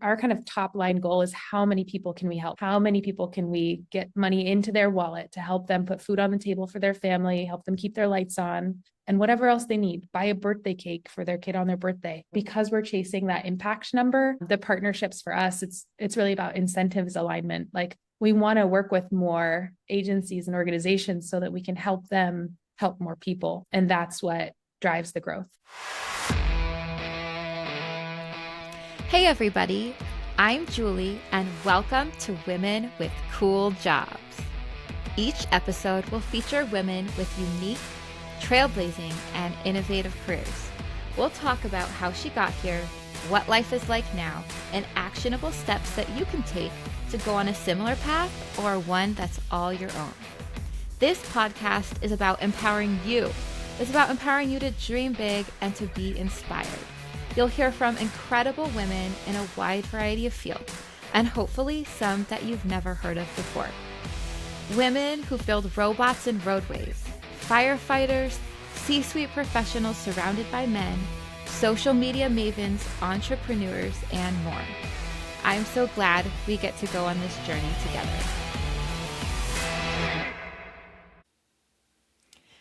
our kind of top line goal is how many people can we help? How many people can we get money into their wallet to help them put food on the table for their family, help them keep their lights on, and whatever else they need, buy a birthday cake for their kid on their birthday. Because we're chasing that impact number, the partnerships for us, it's really about incentives alignment. Like we want to work with more agencies and organizations so that we can help them help more people. And that's what drives the growth. Hey everybody, I'm Julie and welcome to Women with Cool Jobs. Each episode will feature women with unique, trailblazing, and innovative careers. We'll talk about how she got here, what life is like now, and actionable steps that you can take to go on a similar path or one that's all your own. This podcast is about empowering you. It's about empowering you to dream big and to be inspired. You'll hear from incredible women in a wide variety of fields, and hopefully some that you've never heard of before. Women who build robots in roadways, firefighters, C-suite professionals surrounded by men, social media mavens, entrepreneurs, and more. I'm so glad we get to go on this journey together.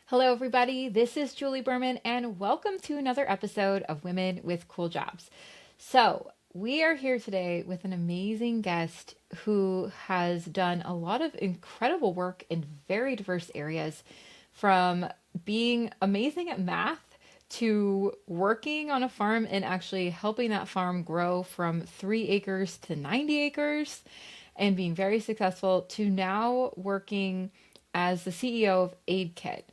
Hello, everybody. This is Julie Berman, and welcome to another episode of Women with Cool Jobs. So we are here today with an amazing guest who has done a lot of incredible work in very diverse areas, from being amazing at math to working on a farm and actually helping that farm grow from 3 acres to 90 acres and being very successful, to now working as the CEO of AidKit.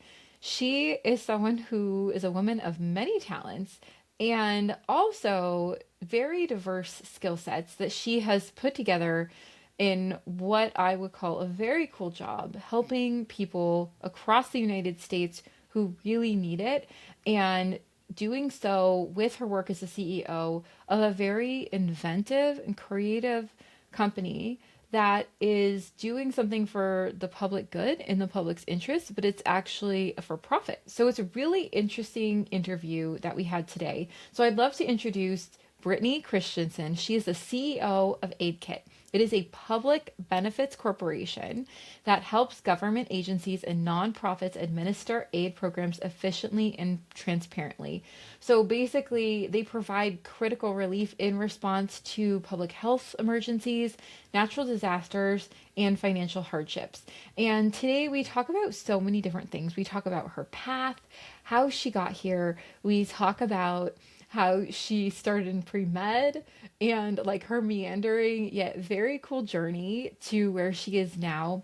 She is someone who is a woman of many talents and also very diverse skill sets that she has put together in what I would call a very cool job, helping people across the United States who really need it, and doing so with her work as the CEO of a very inventive and creative company that is doing something for the public good in the public's interest, but it's actually a for-profit. So it's a really interesting interview that we had today. So I'd love to introduce Brittany Christenson. She is the CEO of AidKit. It is a public benefits corporation that helps government agencies and nonprofits administer aid programs efficiently and transparently. So basically, they provide critical relief in response to public health emergencies, natural disasters, and financial hardships. And today we talk about so many different things. We talk about her path, how she got here. We talk about how she started in pre-med and like her meandering yet very cool journey to where she is now.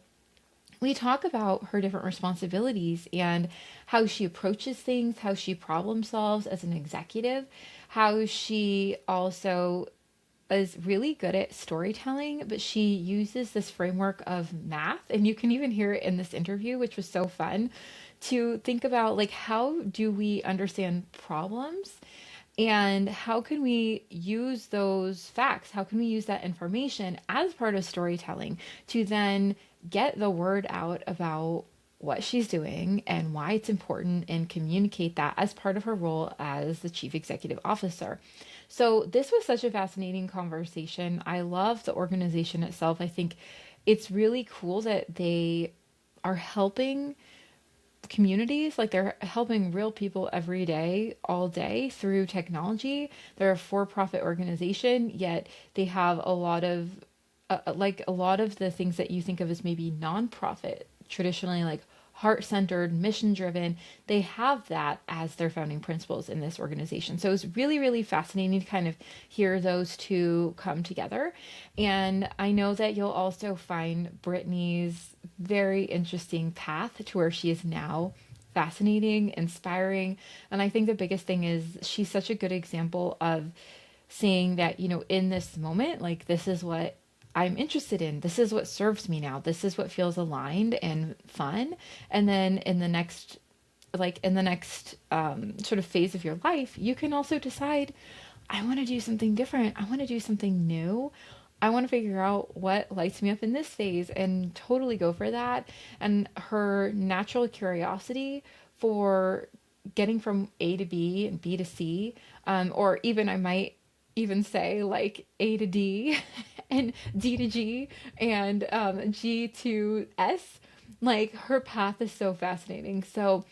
We talk about her different responsibilities and how she approaches things, how she problem solves as an executive, how she also is really good at storytelling, but she uses this framework of math, and you can even hear it in this interview, which was so fun, to think about like, how do we understand problems? And how can we use those facts? How can we use that information as part of storytelling to then get the word out about what she's doing and why it's important, and communicate that as part of her role as the Chief Executive Officer? So this was such a fascinating conversation. I love the organization itself. I think it's really cool that they are helping communities, like they're helping real people every day, all day, through technology. They're a for-profit organization, yet they have a lot of like a lot of the things that you think of as maybe nonprofit, traditionally like heart-centered, mission-driven, they have that as their founding principles in this organization. So it's really, really fascinating to kind of hear those two come together. And I know that you'll also find Brittany's very interesting path to where she is now fascinating, inspiring. And I think the biggest thing is she's such a good example of seeing that, you know, in this moment, like this is what I'm interested in. This is what serves me now. This is what feels aligned and fun. And then in the next sort of phase of your life, you can also decide, I want to do something different. I want to do something new. I want to figure out what lights me up in this phase and totally go for that. And her natural curiosity for getting from A to B and B to C, or even I might even say like A to D and D to G and G to S. Like her path is so fascinating. So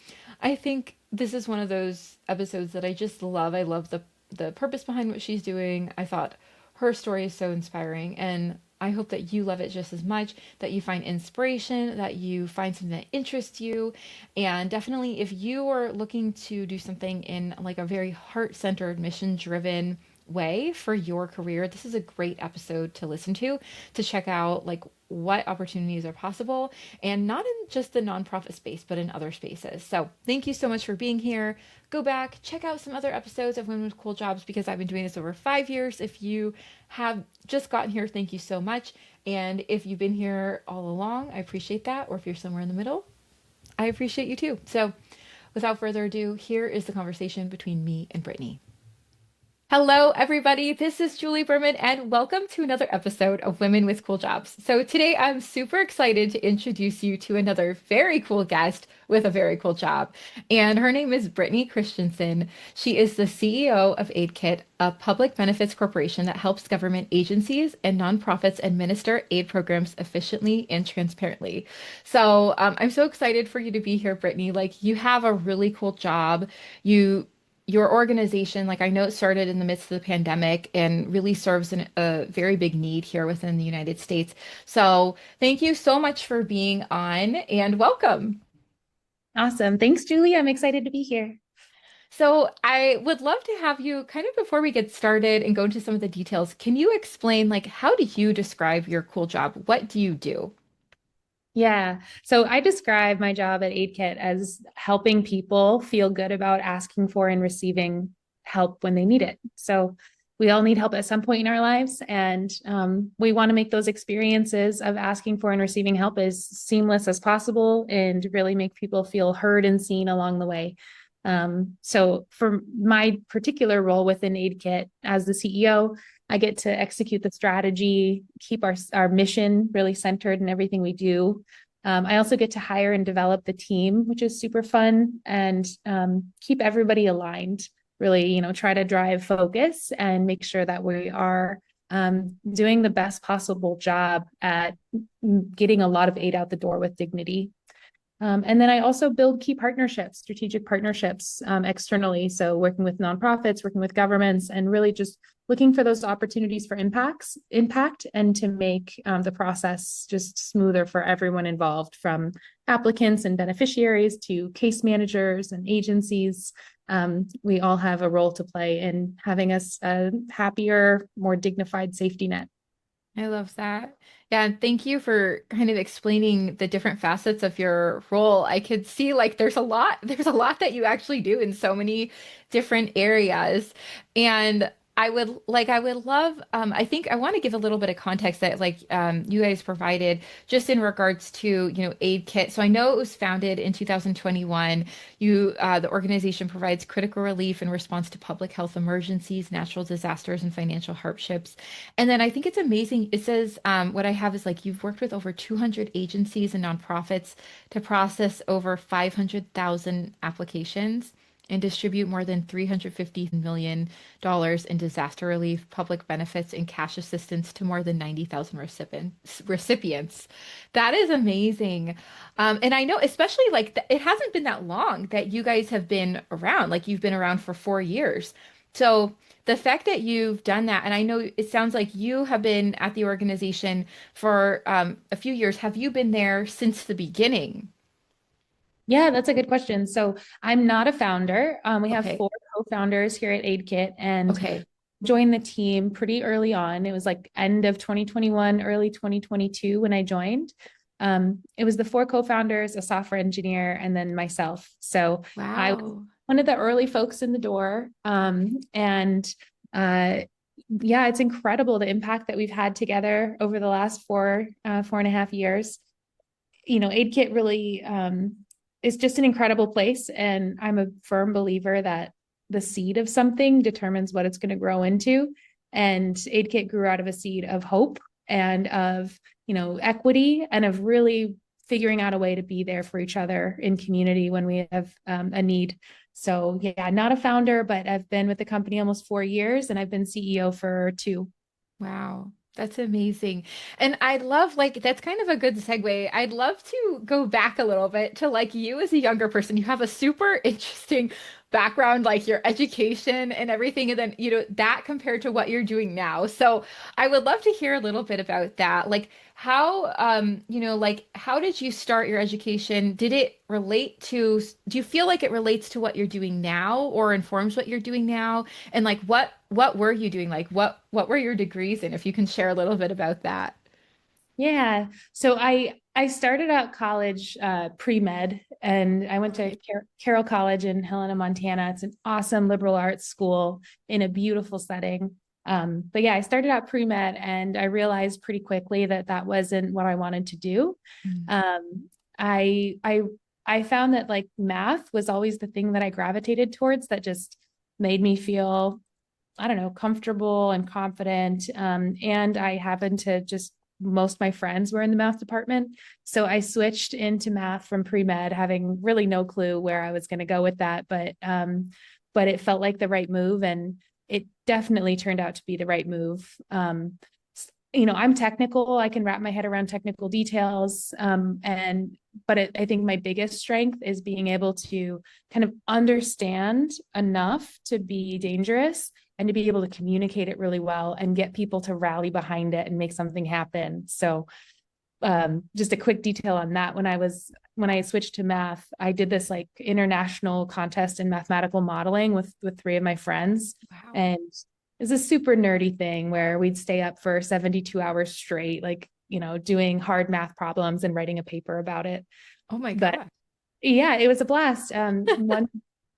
I think this is one of those episodes that I just love. I love the purpose behind what she's doing. I thought her story is so inspiring, and I hope that you love it just as much, that you find inspiration, that you find something that interests you. And definitely, if you are looking to do something in like a very heart-centered, mission-driven way for your career, this is a great episode to listen to check out like what opportunities are possible, and not in just the nonprofit space, but in other spaces. So thank you so much for being here. Go back, check out some other episodes of Women with Cool Jobs, because I've been doing this over 5 years. If you have just gotten here, thank you so much. And if you've been here all along, I appreciate that. Or if you're somewhere in the middle, I appreciate you too. So without further ado, here is the conversation between me and Brittany. Hello, everybody. This is Julie Berman, and welcome to another episode of Women with Cool Jobs. So, today I'm super excited to introduce you to another very cool guest with a very cool job. And her name is Brittany Christenson. She is the CEO of AidKit, a public benefits corporation that helps government agencies and nonprofits administer aid programs efficiently and transparently. So, I'm so excited for you to be here, Brittany. Like, you have a really cool job. Your organization, like I know it started in the midst of the pandemic and really serves a very big need here within the United States. So thank you so much for being on and welcome. Awesome. Thanks, Julie. I'm excited to be here. So I would love to have you kind of before we get started and go into some of the details, can you explain like how do you describe your cool job? What do you do? Yeah. So I describe my job at AidKit as helping people feel good about asking for and receiving help when they need it. So we all need help at some point in our lives, and we want to make those experiences of asking for and receiving help as seamless as possible and really make people feel heard and seen along the way. So for my particular role within AidKit as the CEO, I get to execute the strategy, keep our mission really centered in everything we do. I also get to hire and develop the team, which is super fun, and keep everybody aligned, really, try to drive focus and make sure that we are doing the best possible job at getting a lot of aid out the door with dignity. And then I also build key partnerships, strategic partnerships externally. So working with nonprofits, working with governments, and really just looking for those opportunities for impact and to make the process just smoother for everyone involved, from applicants and beneficiaries to case managers and agencies. We all have a role to play in having us a happier, more dignified safety net. I love that. Yeah, and thank you for kind of explaining the different facets of your role. I could see like there's a lot that you actually do in so many different areas. And I would love, I think I want to give a little bit of context that like you guys provided just in regards to, AidKit. So I know it was founded in 2021. The organization provides critical relief in response to public health emergencies, natural disasters, and financial hardships. And then I think it's amazing. It says what I have is like you've worked with over 200 agencies and nonprofits to process over 500,000 applications and distribute more than $350 million in disaster relief, public benefits, and cash assistance to more than 90,000 recipients. That is amazing. And I know, especially like it hasn't been that long that you guys have been around, like you've been around for 4 years. So the fact that you've done that, and I know it sounds like you have been at the organization for a few years. Have you been there since the beginning? Yeah, that's a good question. So I'm not a founder. We have Okay. four co-founders here at AidKit, and Okay. joined the team pretty early on. It was like end of 2021, early 2022 when I joined. It was the four co-founders, a software engineer, and then myself. So I was Wow. one of the early folks in the door. And yeah, it's incredible the impact that we've had together over the last 4.5 years. AidKit really is just an incredible place. And I'm a firm believer that the seed of something determines what it's going to grow into. And AidKit grew out of a seed of hope and of, equity and of really figuring out a way to be there for each other in community when we have a need. So yeah, not a founder, but I've been with the company almost 4 years and I've been CEO for 2. Wow, that's amazing. And I love like that's kind of a good segue. I'd love to go back a little bit to like you as a younger person. You have a super interesting background, like your education and everything, and then that compared to what you're doing now. So I would love to hear a little bit about that. Like how like how did you start your education? Did it relate to, do you feel like it relates to what you're doing now or informs what you're doing now? And like what were you doing? Like what were your degrees in, if you can share a little bit about that? Yeah. So I started out college pre-med and I went to Okay. Carroll College in Helena, Montana. It's an awesome liberal arts school in a beautiful setting. But yeah, I started out pre-med and I realized pretty quickly that that wasn't what I wanted to do. Mm. Um, I I I found that like math was always the thing that I gravitated towards that just made me feel, I don't know, comfortable and confident. And I happened to just, most of my friends were in the math department. So I switched into math from pre-med, having really no clue where I was going to go with that. But it felt like the right move. And it definitely turned out to be the right move. I'm technical. I can wrap my head around technical details. But I think my biggest strength is being able to kind of understand enough to be dangerous and to be able to communicate it really well and get people to rally behind it and make something happen. So just a quick detail on that. When I switched to math, I did this like international contest in mathematical modeling with 3 of my friends. Wow. And it's a super nerdy thing where we'd stay up for 72 hours straight, like, doing hard math problems and writing a paper about it. Oh my But God. yeah, it was a blast.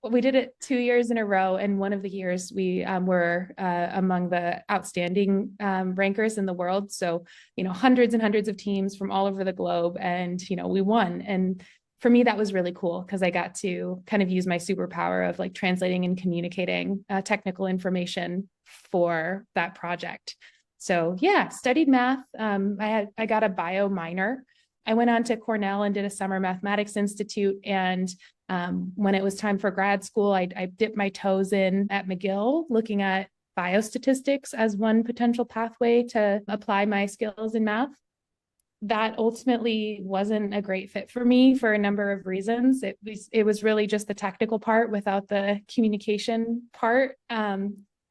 We did it 2 years in a row, and one of the years we were among the outstanding rankers in the world. So, hundreds and hundreds of teams from all over the globe, and we won. And for me, that was really cool because I got to kind of use my superpower of like translating and communicating technical information for that project. So yeah, studied math. I got a bio minor. I went on to Cornell and did a summer mathematics institute. And when it was time for grad school, I dipped my toes in at McGill, looking at biostatistics as one potential pathway to apply my skills in math. That ultimately wasn't a great fit for me for a number of reasons. It was really just the technical part without the communication part.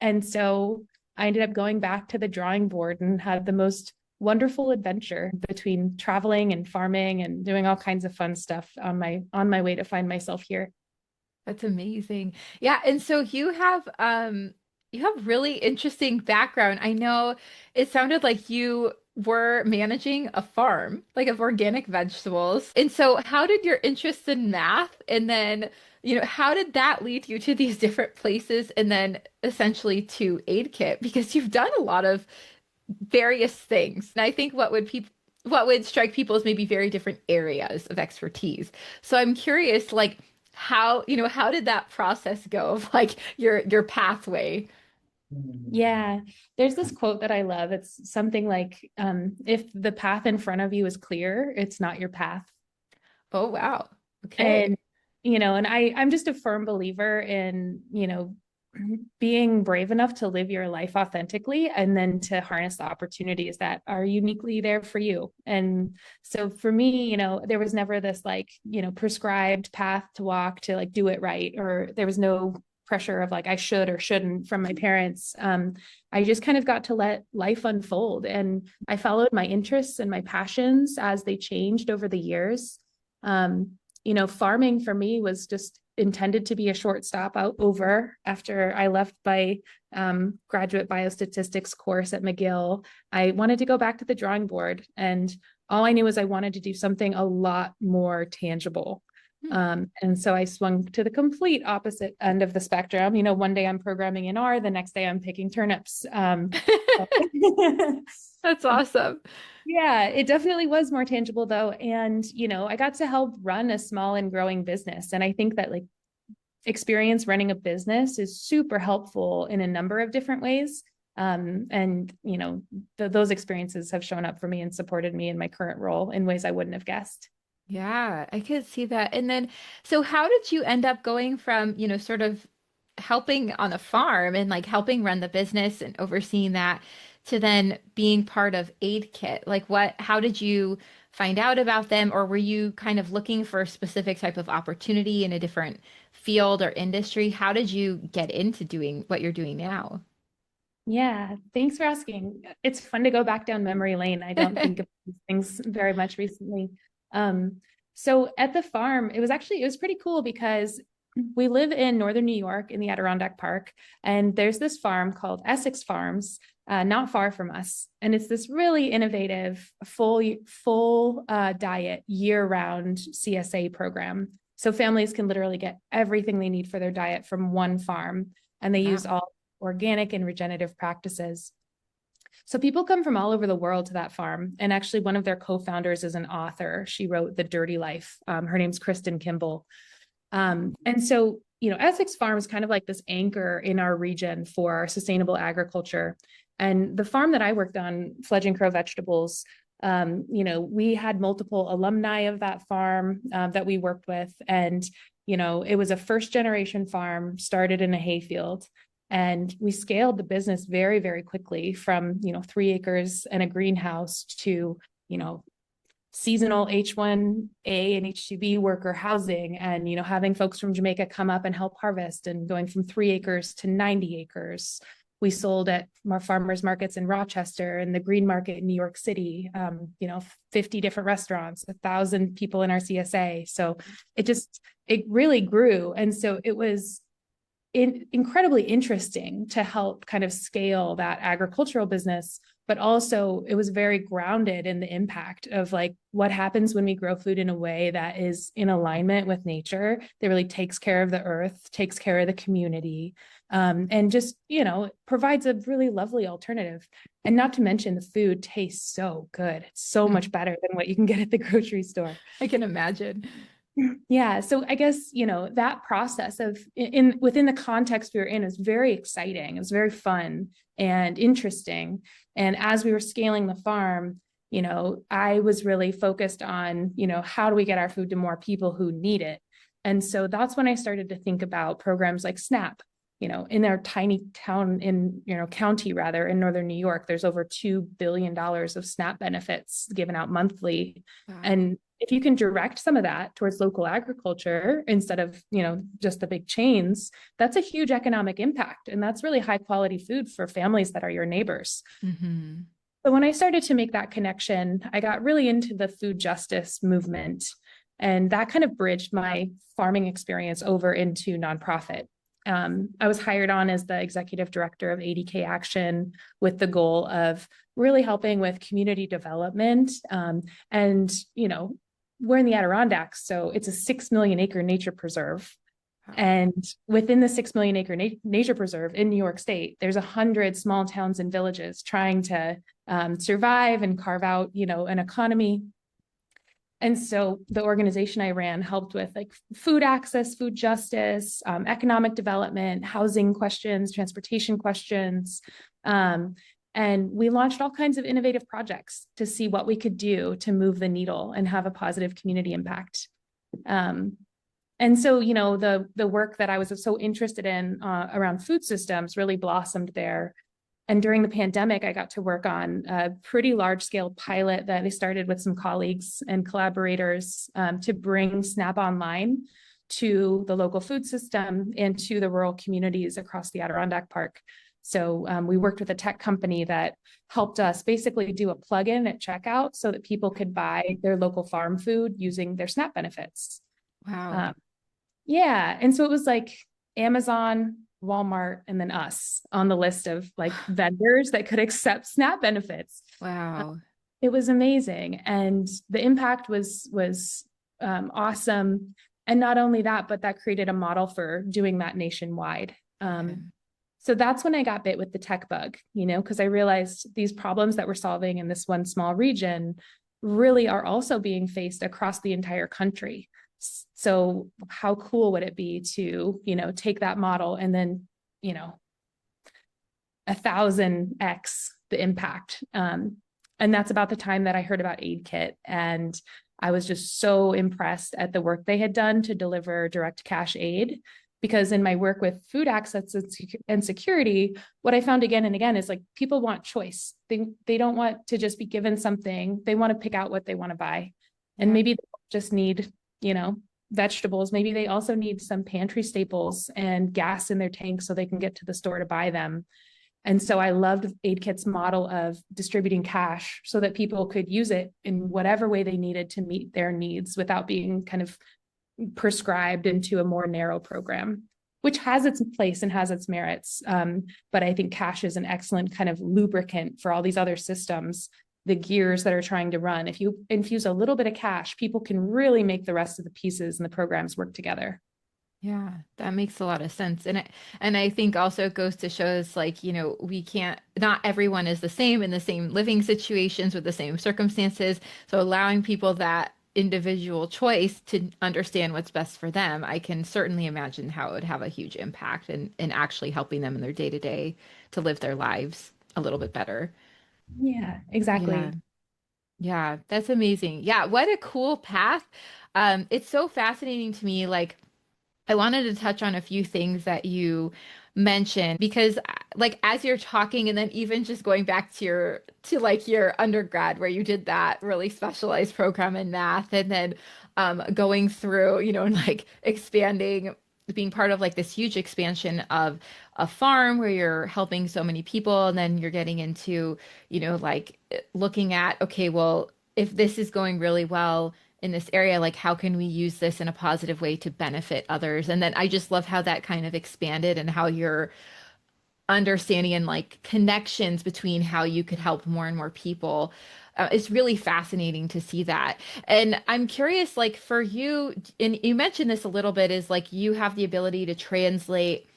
And so I ended up going back to the drawing board and had the most wonderful adventure between traveling and farming and doing all kinds of fun stuff on my way to find myself here. That's amazing. Yeah, and so you have really interesting background. I know it sounded like you were managing a farm, like of organic vegetables. And so how did your interest in math and then, how did that lead you to these different places and then essentially to AidKit? Because you've done a lot of various things. And I think what would strike people as maybe very different areas of expertise. So I'm curious, like how did that process go of like your pathway? Yeah, there's this quote that I love. It's something like, if the path in front of you is clear, it's not your path. Oh wow. Okay. And I'm just a firm believer in being brave enough to live your life authentically and then to harness the opportunities that are uniquely there for you. And so for me, there was never this like prescribed path to walk to like do it right, or there was no pressure of like I should or shouldn't from my parents. I just kind of got to let life unfold, and I followed my interests and my passions as they changed over the years. Farming for me was just intended to be a short stop out over after I left my graduate biostatistics course at McGill. I wanted to go back to the drawing board, and all I knew was I wanted to do something a lot more tangible. Hmm. And so I swung to the complete opposite end of the spectrum. One day I'm programming in R, the next day I'm picking turnips. That's awesome. Yeah, it definitely was more tangible though. And, I got to help run a small and growing business. And I think that like experience running a business is super helpful in a number of different ways. And, those experiences have shown up for me and supported me in my current role in ways I wouldn't have guessed. Yeah, I could see that. And then, so how did you end up going from, sort of helping on a farm and like helping run the business and overseeing that to then being part of AidKit? Like how did you find out about them, or were you kind of looking for a specific type of opportunity in a different field or industry? How did you get into doing what you're doing now? Yeah, thanks for asking. It's fun to go back down memory lane. I don't think of these things very much recently. Um, so at the farm, it was pretty cool because we live in northern New York in the Adirondack Park, and there's this farm called Essex Farms, not far from us, and it's this really innovative full diet year-round CSA program. So families can literally get everything they need for their diet from one farm, and they use Wow. all organic and regenerative practices. So people come from all over the world to that farm. And actually, one of their co-founders is an author. She wrote The Dirty Life. Her name's Kristen Kimball. And so, Essex Farm is kind of like this anchor in our region for sustainable agriculture. And the farm that I worked on, Fledging Crow Vegetables, we had multiple alumni of that farm that we worked with. And, it was a first generation farm started in a hayfield. And we scaled the business very, very quickly from, 3 acres and a greenhouse to, seasonal H1A and H2B worker housing and, having folks from Jamaica come up and help harvest and going from 3 acres to 90 acres. We sold at farmers markets in Rochester and the Green Market in New York City, 50 different restaurants, 1,000 people in our CSA. So it really grew. And so it was incredibly interesting to help kind of scale that agricultural business, but also it was very grounded in the impact of like what happens when we grow food in a way that is in alignment with nature, that really takes care of the earth, takes care of the community, and just, provides a really lovely alternative. And not to mention the food tastes so good. It's so much better than what you can get at the grocery store. I can imagine. Yeah. So I guess, that process of within the context we were in is very exciting. It was very fun and interesting. And as we were scaling the farm, I was really focused on, how do we get our food to more people who need it? And so that's when I started to think about programs like SNAP. In our tiny town county rather, in northern New York, there's over $2 billion of SNAP benefits given out monthly. Wow. And if you can direct some of that towards local agriculture instead of, just the big chains, that's a huge economic impact. And that's really high quality food for families that are your neighbors. Mm-hmm. So when I started to make that connection, I got really into the food justice movement. And that kind of bridged my farming experience over into nonprofit. I was hired on as the executive director of ADK Action with the goal of really helping with community development. And, we're in the Adirondacks, so it's a 6 million acre nature preserve. Wow. And within the 6 million acre nature preserve in New York State, there's 100 small towns and villages trying to survive and carve out, an economy. And so the organization I ran helped with like food access, food justice, economic development, housing questions, transportation questions. And we launched all kinds of innovative projects to see what we could do to move the needle and have a positive community impact. And so, the work that I was so interested in around food systems really blossomed there. And during the pandemic, I got to work on a pretty large scale pilot that I started with some colleagues and collaborators to bring SNAP online to the local food system and to the rural communities across the Adirondack Park. So we worked with a tech company that helped us basically do a plugin at checkout so that people could buy their local farm food using their SNAP benefits. Wow. Yeah. And so it was like Amazon, Walmart, and then us on the list of like vendors that could accept SNAP benefits. Wow. It was amazing. And the impact was awesome. And not only that, but that created a model for doing that nationwide. So that's when I got bit with the tech bug, because I realized these problems that we're solving in this one small region really are also being faced across the entire country. So how cool would it be to, take that model and then, 1,000x the impact. And that's about the time that I heard about AidKit. And I was just so impressed at the work they had done to deliver direct cash aid. Because in my work with food access and security, what I found again and again is like people want choice. They don't want to just be given something. They want to pick out what they want to buy. And maybe they just need, vegetables. Maybe they also need some pantry staples and gas in their tank so they can get to the store to buy them. And so I loved AidKit's model of distributing cash so that people could use it in whatever way they needed to meet their needs without being kind of prescribed into a more narrow program, which has its place and has its merits. But I think cash is an excellent kind of lubricant for all these other systems, the gears that are trying to run. If you infuse a little bit of cash, people can really make the rest of the pieces and the programs work together. Yeah, that makes a lot of sense. And I think also it goes to show us like, not everyone is the same in the same living situations with the same circumstances. So allowing people that individual choice to understand what's best for them, I can certainly imagine how it would have a huge impact in actually helping them in their day-to-day to live their lives a little bit better. Yeah, Yeah. exactly. Yeah, that's amazing. Yeah, what a cool path. It's so fascinating to me. Like, I wanted to touch on a few things that you mentioned because like as you're talking and then even just going back to your undergrad where you did that really specialized program in math and then going through, and like expanding, being part of like this huge expansion of a farm where you're helping so many people and then you're getting into, like looking at, okay, well, if this is going really well in this area, like how can we use this in a positive way to benefit others? And then I just love how that kind of expanded and how you're understanding and like connections between how you could help more and more people. It's really fascinating to see that. And I'm curious, like for you, and you mentioned this a little bit, is like you have the ability to translate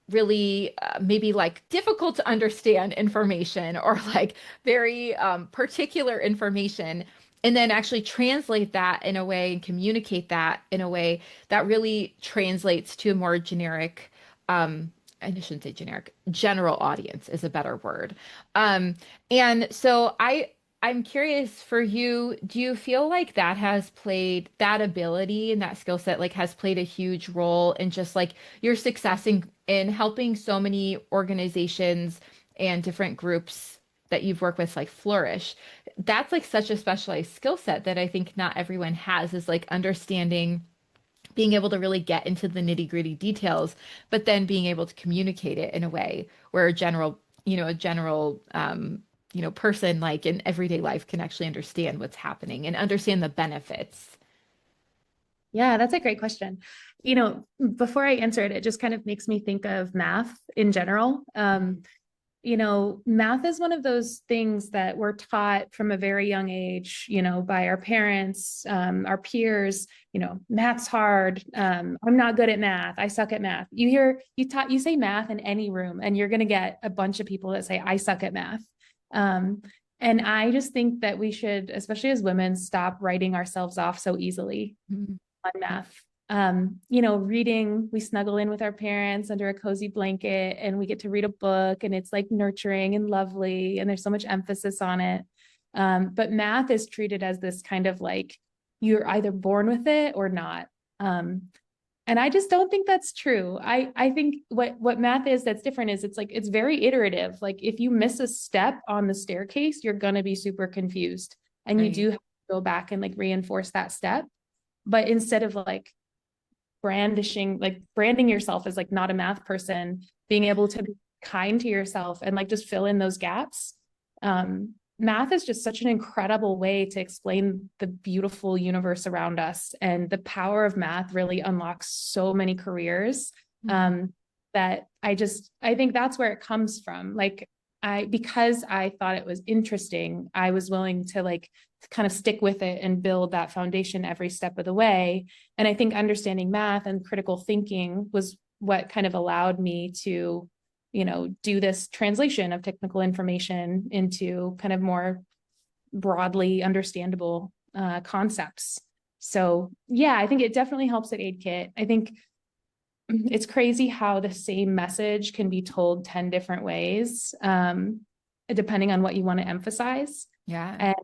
really maybe like difficult to understand information or like very particular information and then actually translate that in a way and communicate that in a way that really translates to a more generic I shouldn't say generic, general audience is a better word. And so I'm curious for you, do you feel like that has played that ability and that skill set like has played a huge role in just like your success in helping so many organizations and different groups that you've worked with like flourish? That's like such a specialized skill set that I think not everyone has is like understanding being able to really get into the nitty-gritty details, but then being able to communicate it in a way where a general person like in everyday life can actually understand what's happening and understand the benefits. Yeah, that's a great question. Before I answer it, it just kind of makes me think of math in general. Math is one of those things that we're taught from a very young age, by our parents, our peers, math's hard. I'm not good at math. I suck at math. You say math in any room and you're going to get a bunch of people that say, I suck at math. And I just think that we should, especially as women, stop writing ourselves off so easily on math. Reading, we snuggle in with our parents under a cozy blanket and we get to read a book and it's like nurturing and lovely and there's so much emphasis on it. But math is treated as this kind of like you're either born with it or not. And I just don't think that's true. I think what math is that's different is it's very iterative. Like if you miss a step on the staircase, you're gonna be super confused. And you Right. do have to go back and like reinforce that step. But instead of like branding yourself as like not a math person, being able to be kind to yourself and like just fill in those gaps. Math is just such an incredible way to explain the beautiful universe around us. And the power of math really unlocks so many careers that I think that's where it comes from. Like because I thought it was interesting, I was willing to like kind of stick with it and build that foundation every step of the way. And I think understanding math and critical thinking was what kind of allowed me to, do this translation of technical information into kind of more broadly understandable concepts. So yeah, I think it definitely helps at AidKit. I think it's crazy how the same message can be told 10 different ways, depending on what you want to emphasize. Yeah. And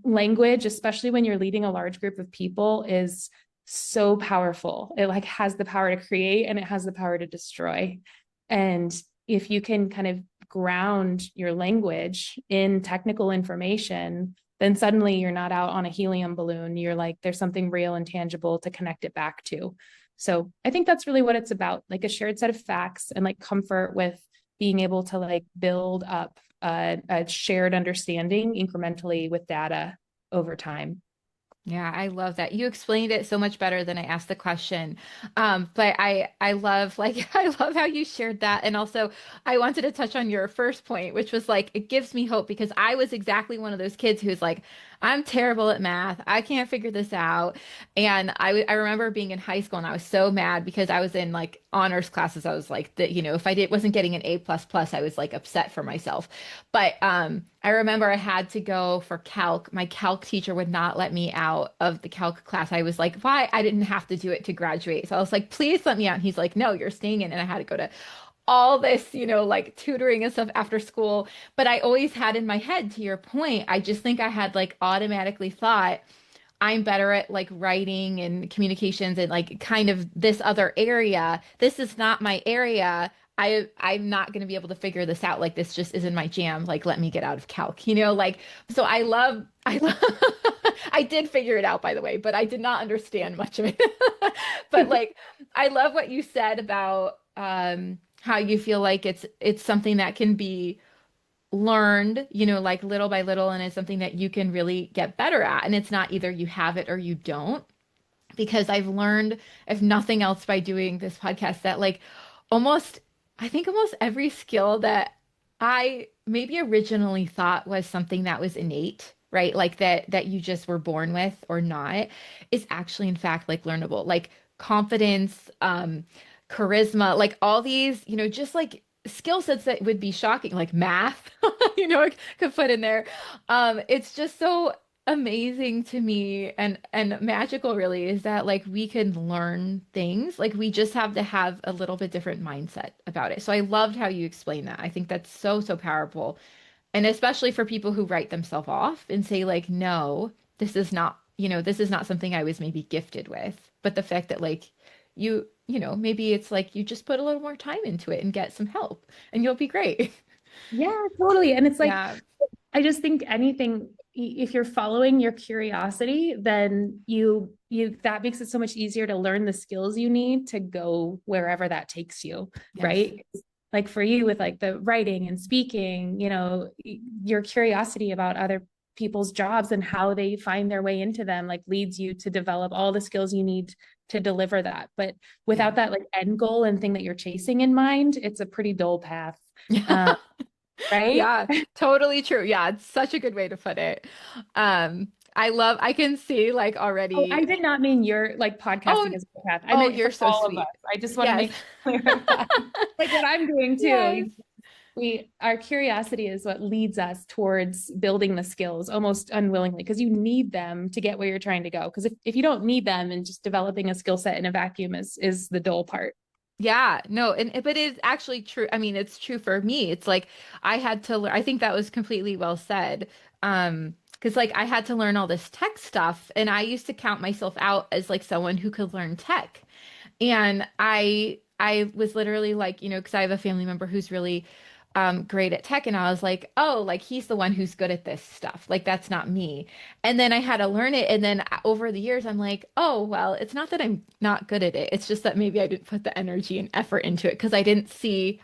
language, especially when you're leading a large group of people, is so powerful. It like has the power to create and it has the power to destroy. And if you can kind of ground your language in technical information, then suddenly you're not out on a helium balloon. You're like, there's something real and tangible to connect it back to. So I think that's really what it's about, like a shared set of facts and like comfort with being able to like build up a shared understanding incrementally with data over time. Yeah, I love that. You explained it so much better than I asked the question. But I love like I love how you shared that. And also I wanted to touch on your first point, which was like it gives me hope because I was exactly one of those kids who's like, I'm terrible at math. I can't figure this out. And I remember being in high school and I was so mad because I was in like honors classes. I was like that, if I wasn't getting an A plus plus, I was like upset for myself. But I remember I had to go for calc. My calc teacher would not let me out of the calc class. I was like, why? I didn't have to do it to graduate. So I was like, please let me out. And he's like, no, you're staying in. And I had to go to all this, like tutoring and stuff after school. But I always had in my head, to your point, I just think I had like automatically thought, I'm better at like writing and communications and like kind of this other area. This is not my area. I'm not going to be able to figure this out. Like this just isn't my jam. Like let me get out of calc, like so I love I did figure it out by the way, but I did not understand much of it. But like I love what you said about how you feel like it's something that can be learned, like little by little, and it's something that you can really get better at. And it's not either you have it or you don't, because I've learned, if nothing else, by doing this podcast, that like almost, I think almost every skill that I maybe originally thought was something that was innate, right? Like that you just were born with or not, is actually in fact like learnable. Like confidence, charisma, like all these, just like skill sets that would be shocking, like math, I could put in there. It's just so amazing to me and magical really is that like we can learn things. Like we just have to have a little bit different mindset about it. So I loved how you explained that. I think that's so, so powerful. And especially for people who write themselves off and say like, no, this is not something I was maybe gifted with. But the fact that like maybe it's like you just put a little more time into it and get some help and you'll be great. Yeah, totally. And it's like, Yeah. I just think anything, if you're following your curiosity, then that makes it so much easier to learn the skills you need to go wherever that takes you, Yes. right? Like for you with like the writing and speaking, your curiosity about other people's jobs and how they find their way into them, like leads you to develop all the skills you need to deliver that. But Yeah. without that like end goal and thing that you're chasing in mind, it's a pretty dull path. Um, right? Yeah, totally true. Yeah, it's such a good way to put it. I can see like Oh, I already. did not mean your like Oh, podcasting as a path. I oh, meant you're for so all of us. sweet. I just want to Yes. make clear of that. Like what I'm doing Yes. too. Our curiosity is what leads us towards building the skills almost unwillingly because you need them to get where you're trying to go. Because if you don't need them and just developing a skill set in a vacuum is the dull part. Yeah, no, and but it's actually true. I mean, it's true for me. It's like I had to learn. I think that was completely well said. Because like I had to learn all this tech stuff, and I used to count myself out as like someone who could learn tech. And I was literally like, because I have a family member who's really great at tech, and I was like, oh, like he's the one who's good at this stuff. Like that's not me. And then I had to learn it, and then over the years, I'm like, oh, well, it's not that I'm not good at it. It's just that maybe I didn't put the energy and effort into it because I didn't see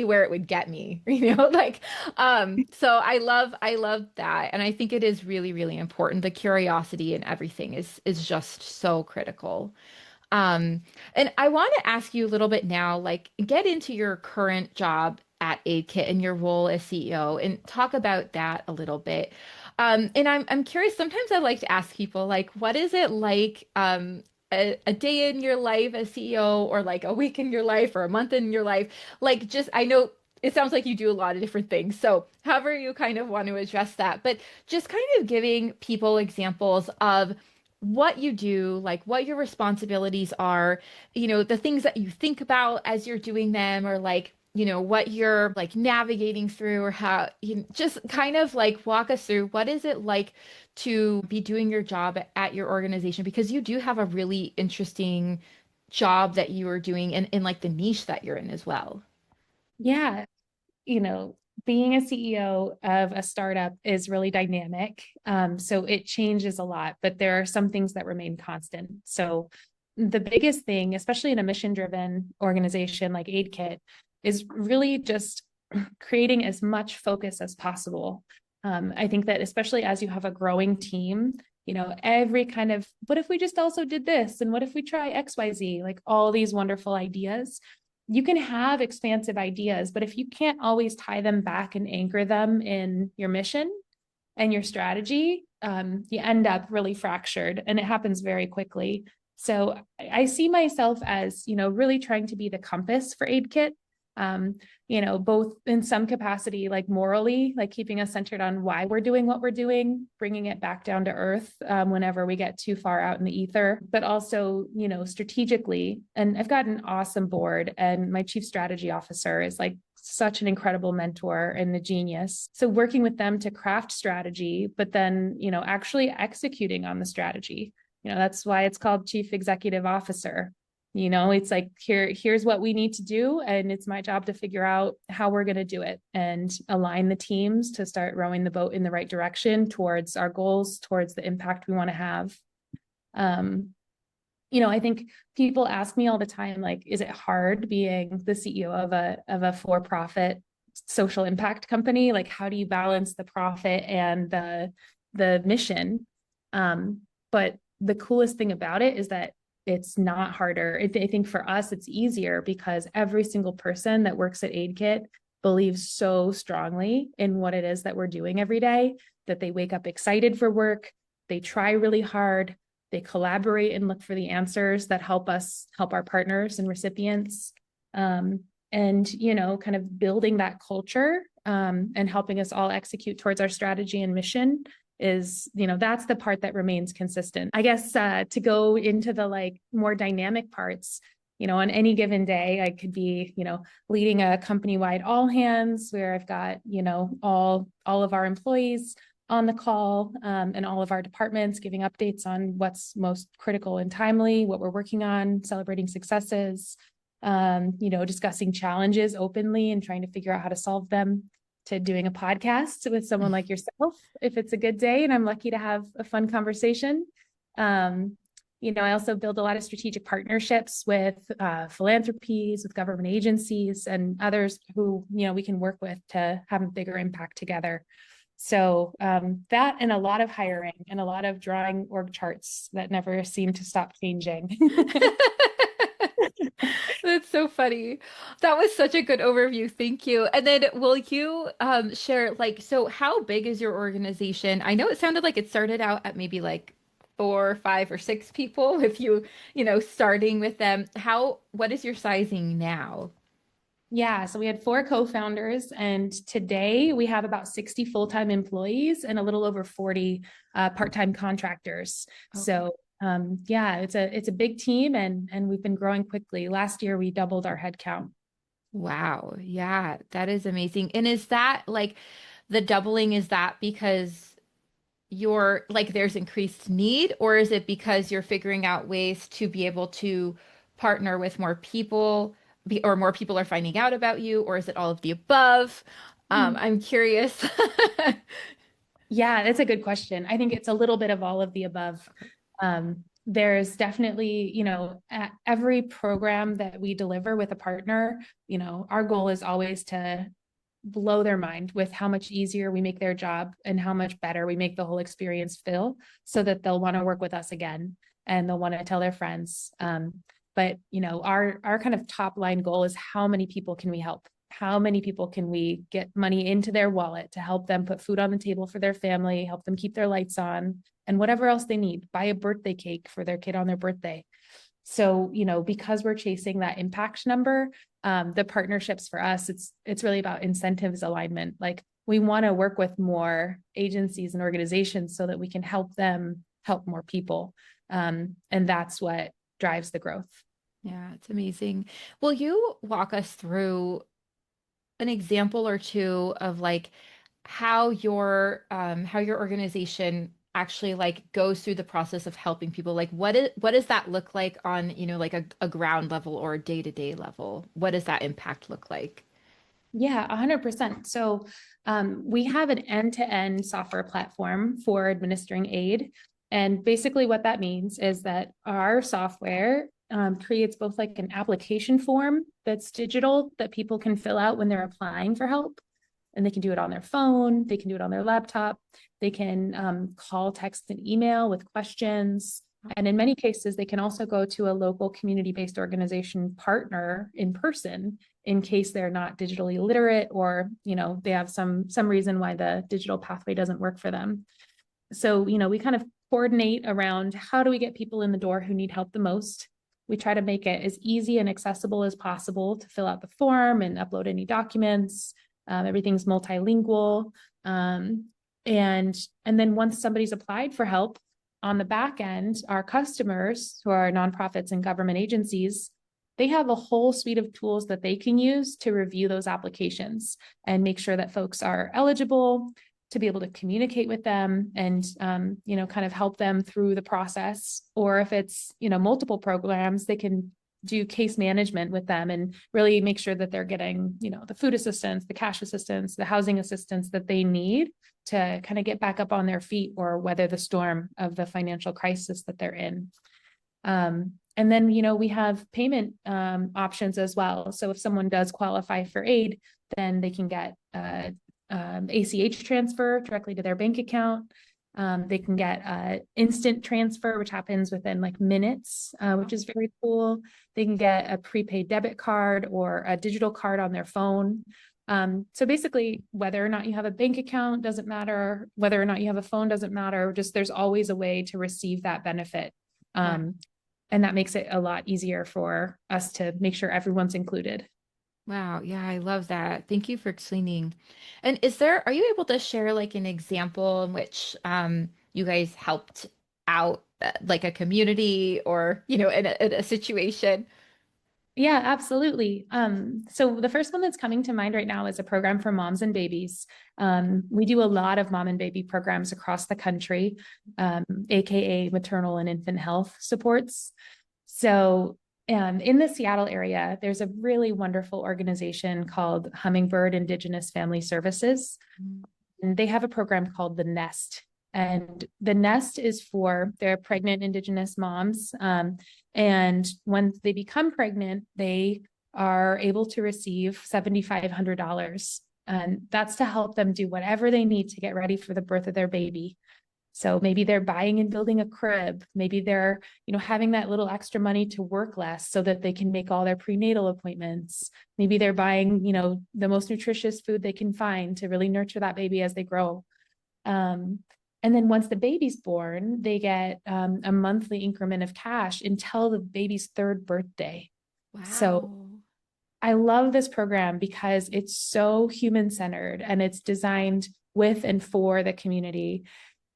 where it would get me, like so I love that. And I think it is really, really important. The curiosity and everything is just so critical. Um, and I want to ask you a little bit now, like get into your current job at AidKit and your role as CEO and talk about that a little bit. And I'm curious, sometimes I like to ask people like, what is it like a day in your life as CEO or like a week in your life or a month in your life? Like just I know it sounds like you do a lot of different things. So however you kind of want to address that, but just kind of giving people examples of what you do, like what your responsibilities are, the things that you think about as you're doing them, or like what you're like navigating through, or how you just kind of like walk us through what is it like to be doing your job at your organization, because you do have a really interesting job that you are doing in like the niche that you're in as well. Yeah, you know, being a CEO of a startup is really dynamic. So it changes a lot, but there are some things that remain constant. So the biggest thing, especially in a mission-driven organization like AidKit, is really just creating as much focus as possible. I think that especially as you have a growing team, every kind of, what if we just also did this? And what if we try XYZ? Like all these wonderful ideas. You can have expansive ideas, but if you can't always tie them back and anchor them in your mission and your strategy, you end up really fractured, and it happens very quickly. So I see myself as, really trying to be the compass for AidKit, both in some capacity, like morally, like keeping us centered on why we're doing what we're doing, bringing it back down to earth whenever we get too far out in the ether, but also, strategically. And I've got an awesome board, and my chief strategy officer is like such an incredible mentor and a genius. So working with them to craft strategy, but then, actually executing on the strategy. That's why it's called chief executive officer. It's like, here's what we need to do. And it's my job to figure out how we're going to do it and align the teams to start rowing the boat in the right direction towards our goals, towards the impact we want to have. I think people ask me all the time, like, is it hard being the CEO of a for-profit social impact company? Like, how do you balance the profit and the mission? But the coolest thing about it is that it's not harder. I think for us, it's easier because every single person that works at AidKit believes so strongly in what it is that we're doing every day, that they wake up excited for work, they try really hard, they collaborate and look for the answers that help us help our partners and recipients. And, kind of building that culture and helping us all execute towards our strategy and mission is, that's the part that remains consistent. I guess to go into the like more dynamic parts, on any given day, I could be, leading a company-wide all hands where I've got, all of our employees on the call and all of our departments giving updates on what's most critical and timely, what we're working on, celebrating successes, discussing challenges openly and trying to figure out how to solve them, to doing a podcast with someone like yourself if it's a good day and I'm lucky to have a fun conversation. I also build a lot of strategic partnerships with philanthropies, with government agencies and others who, we can work with to have a bigger impact together. So that, and a lot of hiring and a lot of drawing org charts that never seem to stop changing. That's so funny. That was such a good overview. Thank you. And then will you share like, so how big is your organization? I know it sounded like it started out at maybe like 4, 5, or 6 people with you, starting with them. What is your sizing now? Yeah, so we had 4 co-founders, and today we have about 60 full-time employees and a little over 40 part-time contractors. Okay. So yeah, it's a big team, and we've been growing quickly. Last year we doubled our headcount. Wow. Yeah, that is amazing. And is that like the doubling, is that because you're like there's increased need, or is it because you're figuring out ways to be able to partner with more people, or more people are finding out about you, or is it all of the above? I'm curious. Yeah, that's a good question. I think it's a little bit of all of the above. There's definitely, at every program that we deliver with a partner, our goal is always to blow their mind with how much easier we make their job and how much better we make the whole experience feel, so that they'll want to work with us again and they'll want to tell their friends. But our kind of top line goal is, how many people can we help? How many people can we get money into their wallet to help them put food on the table for their family, help them keep their lights on, and whatever else they need, buy a birthday cake for their kid on their birthday. So, because we're chasing that impact number, the partnerships for us, it's really about incentives alignment. Like, we want to work with more agencies and organizations so that we can help them help more people. And that's what drives the growth. Yeah, it's amazing. Will you walk us through an example or two of like how your organization actually like goes through the process of helping people? Like what does that look like on, like a ground level or a day-to-day level? What does that impact look like? Yeah, 100%. So we have an end-to-end software platform for administering aid. And basically what that means is that our software creates both like an application form that's digital that people can fill out when they're applying for help. And they can do it on their phone, they can do it on their laptop, they can call, text, and email with questions. And in many cases, they can also go to a local community-based organization partner in person in case they're not digitally literate, or they have some reason why the digital pathway doesn't work for them. So we kind of coordinate around how do we get people in the door who need help the most. We try to make it as easy and accessible as possible to fill out the form and upload any documents. Everything's multilingual. And then once somebody's applied for help, on the back end, our customers, who are nonprofits and government agencies, they have a whole suite of tools that they can use to review those applications and make sure that folks are eligible, to be able to communicate with them and kind of help them through the process. Or if it's multiple programs, they can do case management with them and really make sure that they're getting the food assistance, the cash assistance, the housing assistance that they need to kind of get back up on their feet or weather the storm of the financial crisis that they're in. And then, we have payment options as well. So if someone does qualify for aid, then they can get ACH transfer directly to their bank account. They can get instant transfer, which happens within like minutes, which is very cool. They can get a prepaid debit card or a digital card on their phone. So basically, whether or not you have a bank account doesn't matter, whether or not you have a phone doesn't matter, just there's always a way to receive that benefit. And that makes it a lot easier for us to make sure everyone's included. Wow. Yeah, I love that. Thank you for explaining. And are you able to share like an example in which you guys helped out like a community or, in a situation? Yeah, absolutely. So the first one that's coming to mind right now is a program for moms and babies. We do a lot of mom and baby programs across the country, AKA maternal and infant health supports. So in the Seattle area, there's a really wonderful organization called Hummingbird Indigenous Family Services. And they have a program called The Nest. And The Nest is for their pregnant Indigenous moms. And when they become pregnant, they are able to receive $7,500. And that's to help them do whatever they need to get ready for the birth of their baby. So maybe they're buying and building a crib. Maybe they're, having that little extra money to work less so that they can make all their prenatal appointments. Maybe they're buying, the most nutritious food they can find to really nurture that baby as they grow. And then once the baby's born, they get a monthly increment of cash until the baby's third birthday. So Wow. I love this program because it's so human-centered and it's designed with and for the community.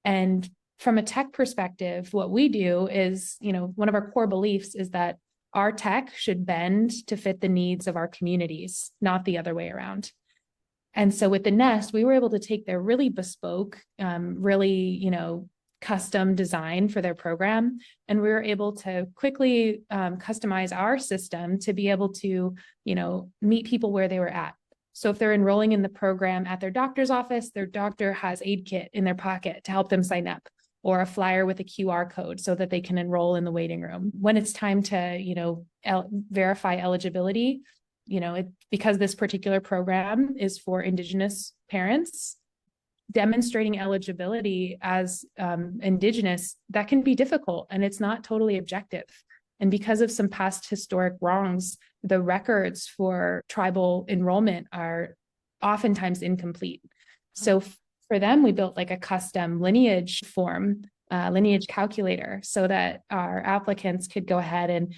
And from a tech perspective, what we do is, one of our core beliefs is that our tech should bend to fit the needs of our communities, not the other way around. And so with the Nest, we were able to take their really bespoke, really, custom design for their program. And we were able to quickly customize our system to be able to, meet people where they were at. So if they're enrolling in the program at their doctor's office, their doctor has AidKit in their pocket to help them sign up, or a flyer with a QR code so that they can enroll in the waiting room. When it's time to, verify eligibility, because this particular program is for Indigenous parents, demonstrating eligibility as Indigenous, that can be difficult and it's not totally objective. And because of some past historic wrongs, the records for tribal enrollment are oftentimes incomplete. So for them, we built like a custom lineage form, lineage calculator, so that our applicants could go ahead and,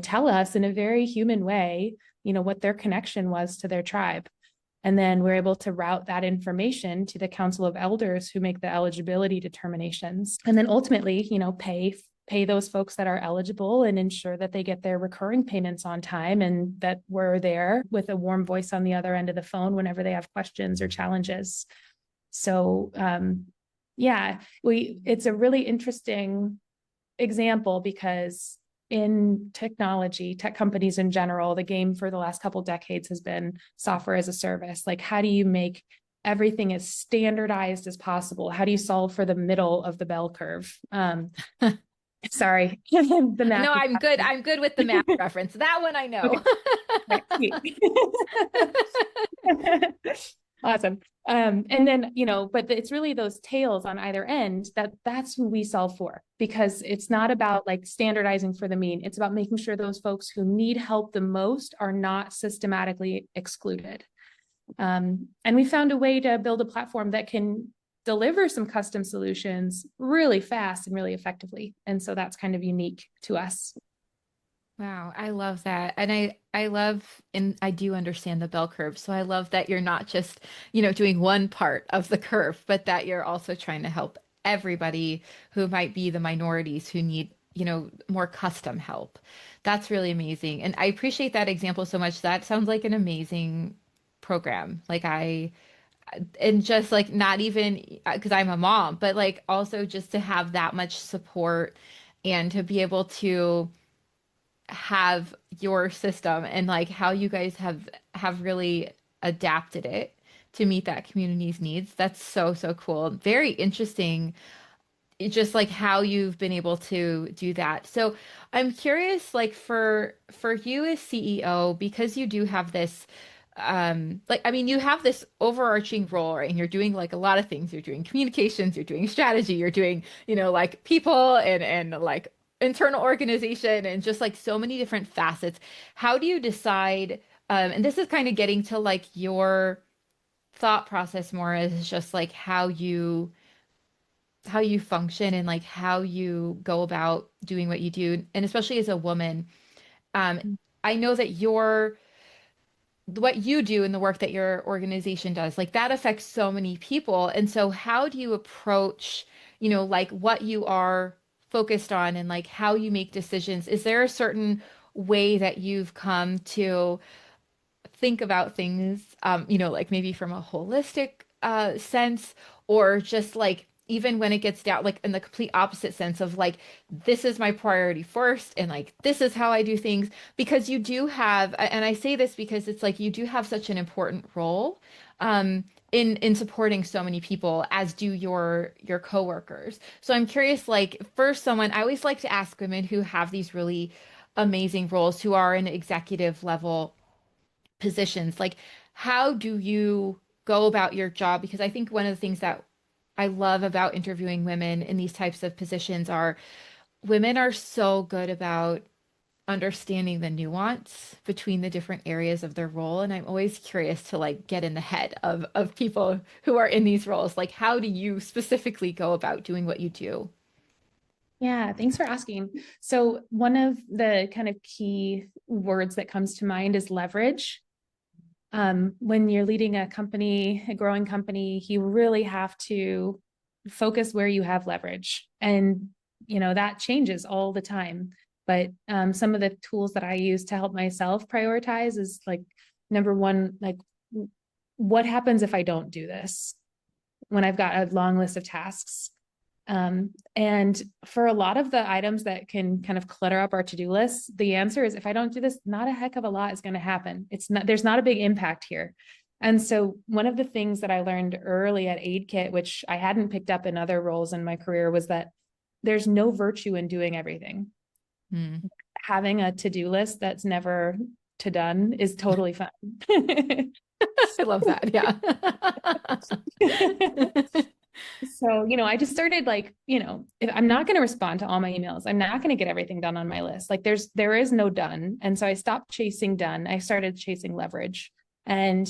tell us in a very human way, what their connection was to their tribe. And then we're able to route that information to the Council of Elders who make the eligibility determinations. And then ultimately, pay pay those folks that are eligible and ensure that they get their recurring payments on time, and that we're there with a warm voice on the other end of the phone whenever they have questions or challenges. So yeah, it's a really interesting example, because in technology, tech companies in general, the game for the last couple of decades has been software as a service. Like, how do you make everything as standardized as possible? How do you solve for the middle of the bell curve? Sorry, the math. No, I'm good. I'm good with the math reference. That one I know. Okay. Awesome. And then, but it's really those tails on either end that's who we solve for, because it's not about like standardizing for the mean. It's about making sure those folks who need help the most are not systematically excluded. And we found a way to build a platform that can deliver some custom solutions really fast and really effectively. And so that's kind of unique to us. Wow, I love that. And I love, and I do understand the bell curve. So I love that you're not just, doing one part of the curve, but that you're also trying to help everybody who might be the minorities who need, more custom help. That's really amazing. And I appreciate that example so much. That sounds like an amazing program. And just like not even because I'm a mom, but like also just to have that much support and to be able to have your system and like how you guys have really adapted it to meet that community's needs. That's so cool. Very interesting. It's just like how you've been able to do that. So I'm curious, like for you as CEO, because you do have this you have this overarching role, right? And you're doing like a lot of things. You're doing communications, you're doing strategy, you're doing, like people and like internal organization and just like so many different facets. How do you decide, and this is kind of getting to like your thought process more as just like how you function and like how you go about doing what you do, and especially as a woman. Um, I know that what you do and the work that your organization does, like that affects so many people. And so how do you approach, like what you are focused on and like how you make decisions? Is there a certain way that you've come to think about things, like maybe from a holistic sense, or just like even when it gets down, like in the complete opposite sense of like, this is my priority first, and like, this is how I do things, because you do have, and I say this because it's like, you do have such an important role, in supporting so many people, as do your coworkers. So I'm curious, like, for someone, I always like to ask women who have these really amazing roles, who are in executive level positions, like how do you go about your job? Because I think one of the things that I love about interviewing women in these types of positions are women are so good about understanding the nuance between the different areas of their role. And I'm always curious to like get in the head of people who are in these roles. Like, how do you specifically go about doing what you do? Yeah, thanks for asking. So one of the kind of key words that comes to mind is leverage. When you're leading a company, a growing company, you really have to focus where you have leverage. And, that changes all the time. But some of the tools that I use to help myself prioritize is like, number one, like, what happens if I don't do this when I've got a long list of tasks? And for a lot of the items that can kind of clutter up our to-do list, the answer is if I don't do this, not a heck of a lot is going to happen. There's not a big impact here. And so one of the things that I learned early at AidKit, which I hadn't picked up in other roles in my career, was that there's no virtue in doing everything. Hmm. Having a to-do list that's never to done is totally fun. I love that. Yeah. So, I just started like, if I'm not going to respond to all my emails, I'm not going to get everything done on my list. Like there is no done. And so I stopped chasing done. I started chasing leverage. And,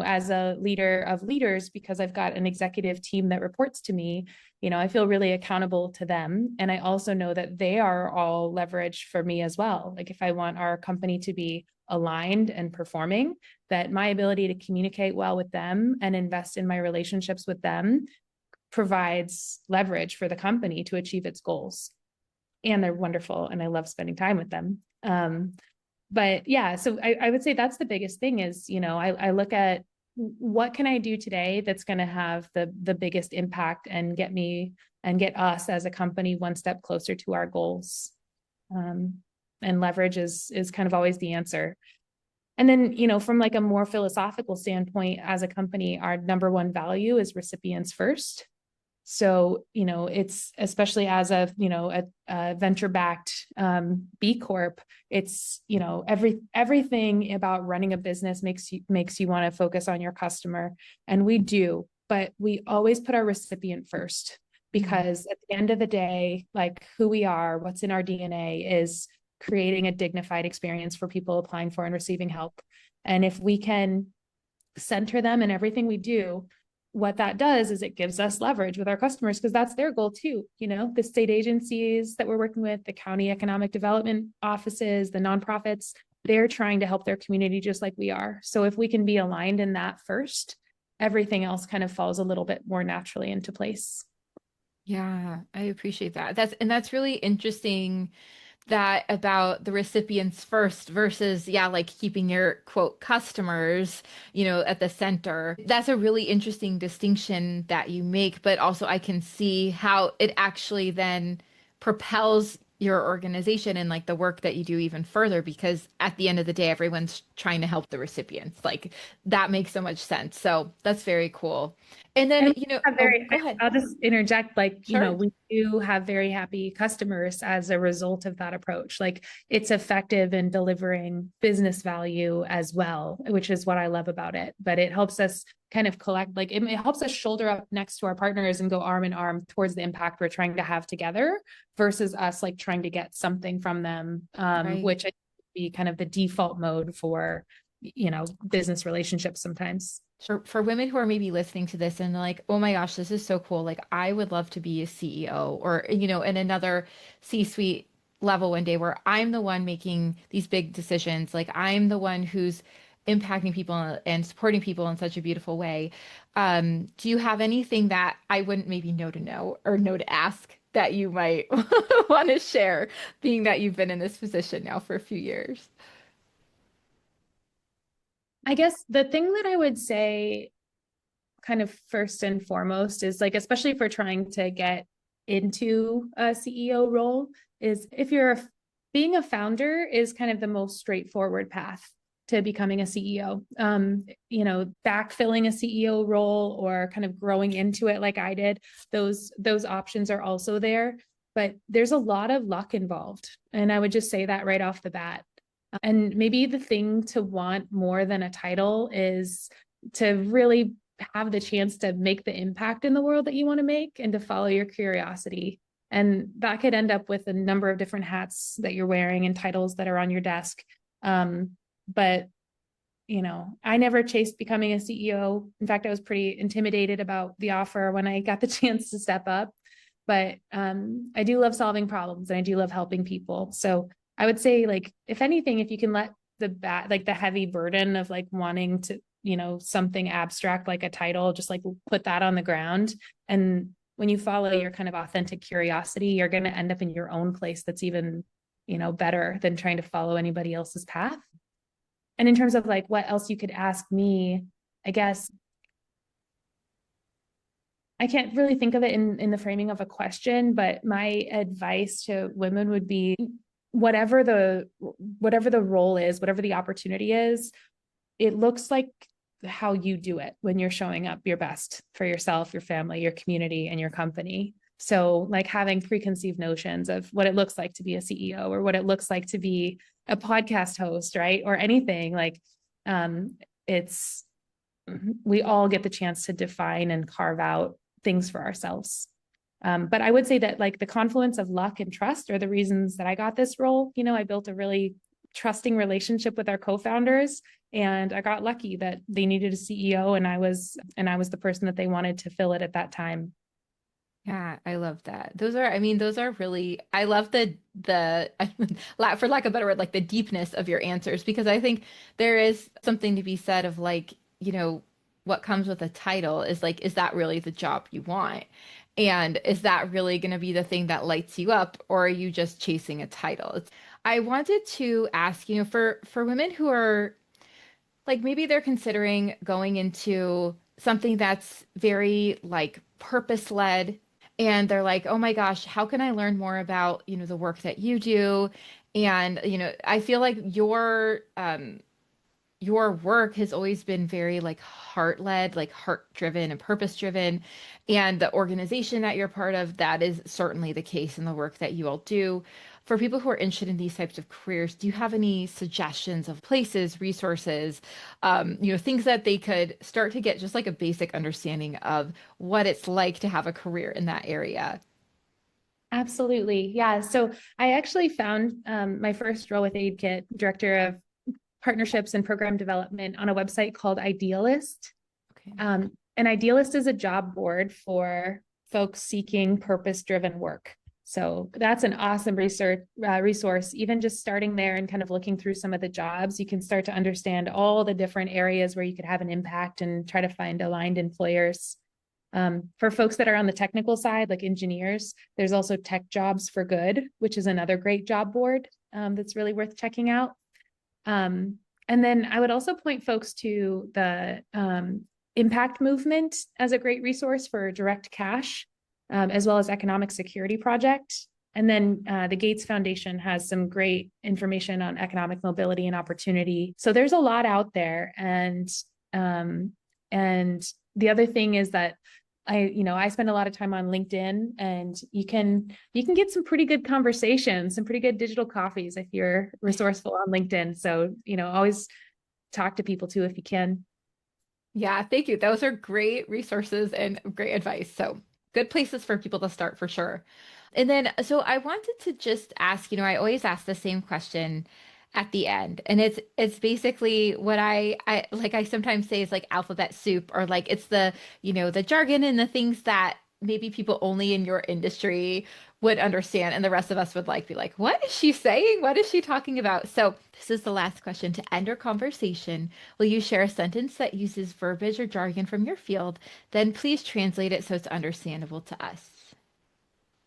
as a leader of leaders, because I've got an executive team that reports to me, I feel really accountable to them. And I also know that they are all leverage for me as well. Like if I want our company to be aligned and performing, that my ability to communicate well with them and invest in my relationships with them provides leverage for the company to achieve its goals. and they're wonderful and I love spending time with them. But yeah, so I would say that's the biggest thing is, I look at what can I do today that's going to have the biggest impact and get me and get us as a company one step closer to our goals. And leverage is kind of always the answer. And then, from like a more philosophical standpoint, as a company, our number one value is recipients first. So, it's especially as a venture-backed B Corp, it's, everything about running a business makes you want to focus on your customer. And we do, but we always put our recipient first, because at the end of the day, like who we are, what's in our DNA is creating a dignified experience for people applying for and receiving help. And if we can center them in everything we do, what that does is it gives us leverage with our customers, because that's their goal too. The state agencies that we're working with, the county economic development offices, the nonprofits, they're trying to help their community just like we are. So if we can be aligned in that first, everything else kind of falls a little bit more naturally into place. Yeah, I appreciate that. That's really interesting, that about the recipients first versus, yeah, like keeping your quote customers, at the center. That's a really interesting distinction that you make, but also I can see how it actually then propels your organization and like the work that you do even further, because at the end of the day, everyone's trying to help the recipients. Like that makes so much sense. So that's very cool. And then, And oh, go ahead. I'll just interject, like, Sure. we do have very happy customers as a result of that approach. Like it's effective in delivering business value as well, which is what I love about it. But it helps us kind of collect, like it helps us shoulder up next to our partners and go arm in arm towards the impact we're trying to have together, versus us like trying to get something from them, Right. which I think would be kind of the default mode for, business relationships sometimes. For women who are maybe listening to this and like, oh my gosh, this is so cool. Like, I would love to be a CEO or, in another C-suite level one day where I'm the one making these big decisions. Like, I'm the one who's impacting people and supporting people in such a beautiful way. Do you have anything that I wouldn't maybe know or know to ask that you might want to share, being that you've been in this position now for a few years? I guess the thing that I would say kind of first and foremost is like, especially if we're trying to get into a CEO role, is if being a founder is kind of the most straightforward path to becoming a CEO. Backfilling a CEO role or kind of growing into it like I did, those options are also there, but there's a lot of luck involved. And I would just say that right off the bat. And maybe the thing to want more than a title is to really have the chance to make the impact in the world that you want to make and to follow your curiosity. And that could end up with a number of different hats that you're wearing and titles that are on your desk. But I never chased becoming a CEO. In fact, I was pretty intimidated about the offer when I got the chance to step up. But I do love solving problems and I do love helping people. So I would say, like, if anything, if you can let the heavy burden of like wanting to, something abstract like a title, just like put that on the ground. And when you follow your kind of authentic curiosity, you're going to end up in your own place that's even, better than trying to follow anybody else's path. And in terms of like what else you could ask me, I guess I can't really think of it in the framing of a question, but my advice to women would be whatever the role is, whatever the opportunity is, it looks like how you do it when you're showing up your best for yourself, your family, your community, and your company. So like having preconceived notions of what it looks like to be a CEO or what it looks like to be a podcast host, right? Or anything like it's we all get the chance to define and carve out things for ourselves. But I would say that like the confluence of luck and trust are the reasons that I got this role. I built a really trusting relationship with our co-founders, and I got lucky that they needed a CEO, and I was the person that they wanted to fill it at that time. Yeah, I love that. Those are really, I love for lack of a better word, like the deepness of your answers, because I think there is something to be said of like, what comes with a title is like, is that really the job you want? And is that really going to be the thing that lights you up, or are you just chasing a title? I wanted to ask, for women who are like maybe they're considering going into something that's very like purpose led, and they're like, oh my gosh, how can I learn more about, the work that you do? And, I feel like your work has always been very like heart led, like heart driven and purpose driven. And the organization that you're part of, that is certainly the case in the work that you all do. For people who are interested in these types of careers, do you have any suggestions of places, resources, things that they could start to get just like a basic understanding of what it's like to have a career in that area? Absolutely. Yeah. So I actually found my first role with AidKit, Director of Partnerships and Program Development, on a website called Idealist. Okay. An Idealist is a job board for folks seeking purpose-driven work. So that's an awesome resource. Even just starting there and kind of looking through some of the jobs, you can start to understand all the different areas where you could have an impact and try to find aligned employers. For folks that are on the technical side, like engineers, there's also Tech Jobs for Good, which is another great job board that's really worth checking out. And then I would also point folks to the Impact Movement as a great resource for direct cash, as well as Economic Security Project. And then the Gates Foundation has some great information on economic mobility and opportunity. So there's a lot out there. And the other thing is that I spend a lot of time on LinkedIn, and you can get some pretty good conversations, some pretty good digital coffees if you're resourceful on LinkedIn. So, always talk to people too if you can. Yeah, thank you. Those are great resources and great advice. So, good places for people to start for sure. And then, so I wanted to just ask, I always ask the same question at the end. And it's basically what I like I sometimes say is like alphabet soup, or like it's the jargon and the things that maybe people only in your industry would understand, and the rest of us would like be like, what is she saying? What is she talking about? So this is the last question. To end our conversation, will you share a sentence that uses verbiage or jargon from your field? Then please translate it so it's understandable to us.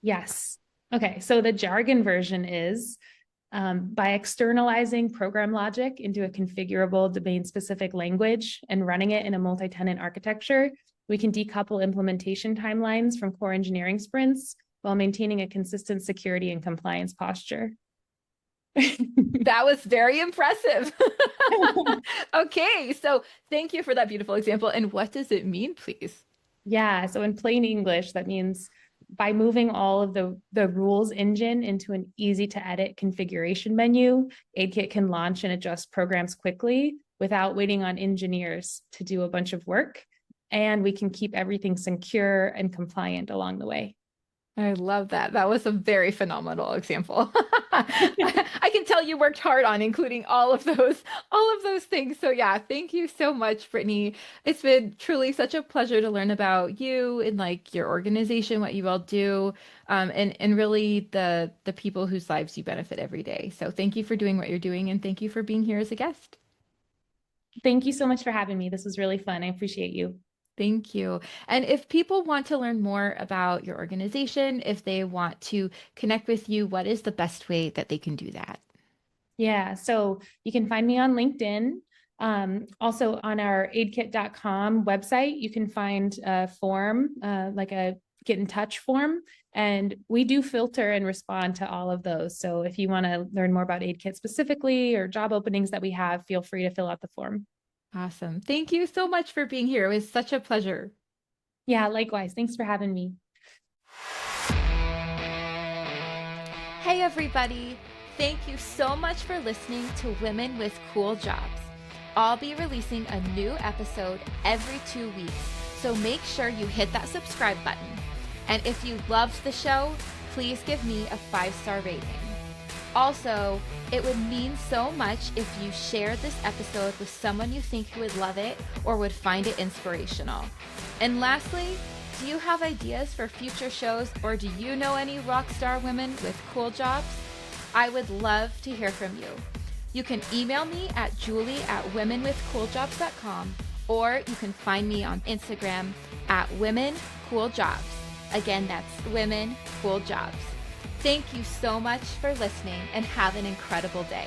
Yes. Okay. So the jargon version is by externalizing program logic into a configurable domain-specific language and running it in a multi-tenant architecture, we can decouple implementation timelines from core engineering sprints while maintaining a consistent security and compliance posture. That was very impressive. Okay, so thank you for that beautiful example. And what does it mean, please? Yeah, so in plain English, that means by moving all of the rules engine into an easy to edit configuration menu, AidKit can launch and adjust programs quickly without waiting on engineers to do a bunch of work. And we can keep everything secure and compliant along the way. I love that. That was a very phenomenal example. I can tell you worked hard on including all of those things. So yeah, thank you so much, Brittany. It's been truly such a pleasure to learn about you and like your organization, what you all do, and really the people whose lives you benefit every day. So thank you for doing what you're doing, and thank you for being here as a guest. Thank you so much for having me. This was really fun. I appreciate you. Thank you. And if people want to learn more about your organization, if they want to connect with you, what is the best way that they can do that? Yeah, so you can find me on LinkedIn. Also on our aidkit.com website, you can find a form, like a get in touch form, and we do filter and respond to all of those. So if you want to learn more about AidKit specifically or job openings that we have, feel free to fill out the form. Awesome. Thank you so much for being here. It was such a pleasure. Yeah, likewise. Thanks for having me. Hey, everybody. Thank you so much for listening to Women with Cool Jobs. I'll be releasing a new episode every 2 weeks, so make sure you hit that subscribe button. And if you loved the show, please give me a 5-star rating. Also, it would mean so much if you shared this episode with someone you think who would love it or would find it inspirational. And lastly, do you have ideas for future shows, or do you know any rock star women with cool jobs? I would love to hear from you. You can email me at julie@womenwithcooljobs.com, or you can find me on Instagram at womencooljobs. Again, that's Women, Cool Jobs. Thank you so much for listening and have an incredible day.